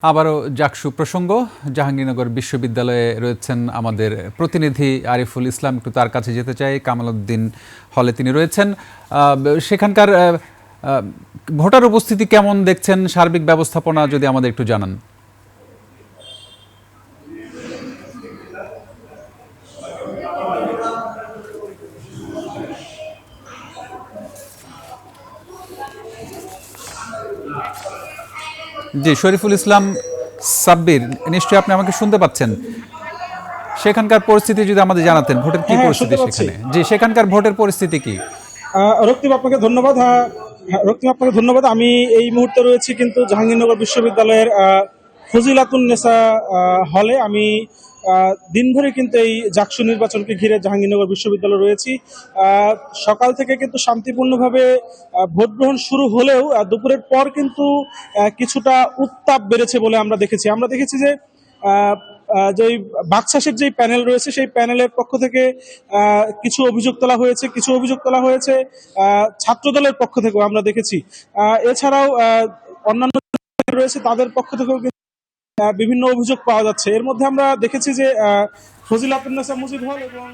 আবারও জাকসু প্রসঙ্গ। জাহাঙ্গীরনগর বিশ্ববিদ্যালয়ে রয়েছেন আমাদের প্রতিনিধি আরিফুল ইসলাম। একটু তার কাছে যেতে চাই। কামালউদ্দিন হলে তিনি রয়েছেন। সেখানকার ভোটার উপস্থিতি কেমন দেখছেন, সার্বিক ব্যবস্থাপনা যদি আমাদের একটু জানান। জি, শরীফুল ইসলাম সাব্বির, নিশ্চয়ই আপনি আমাকে শুনতে পাচ্ছেন। সেখানকার পরিস্থিতি যদি আমাদের জানাতেন, ভোটের কি পরিস্থিতি সেখানে? জি, সেখানকার ভোটের পরিস্থিতি কি? রক্তিম আপনাকে ধন্যবাদ। রক্তিম আপনাকে ধন্যবাদ। আমি এই মুহূর্তে রয়েছি কিন্তু জাহাঙ্গীরনগর বিশ্ববিদ্যালয়ের ফজিলাতুন্নেসা হলে। আমি দিন ধরে কিন্তু এই জাকসু নির্বাচনকে ঘিরে জাহাঙ্গীরনগর বিশ্ববিদ্যালয়ে রয়েছি। সকাল থেকে কিন্তু শান্তিপূর্ণভাবে ভোট গ্রহণ শুরু হলেও দুপুরের পর কিন্তু কিছুটা উত্তাপ বেড়েছে বলে আমরা দেখেছি যে যে বাকশাসের যে প্যানেল রয়েছে সেই প্যানেলের পক্ষ থেকে কিছু অভিযোগ তোলা হয়েছে ছাত্রদলের পক্ষ থেকেও আমরা দেখেছি। এছাড়াও অন্যান্য রয়েছে তাদের পক্ষ থেকেও বিভিন্ন অভিযোগ পাওয়া যাচ্ছে। এর মধ্যে আমরা দেখেছি যে ফজিলাতুন্নেসা মুজিব হল এবং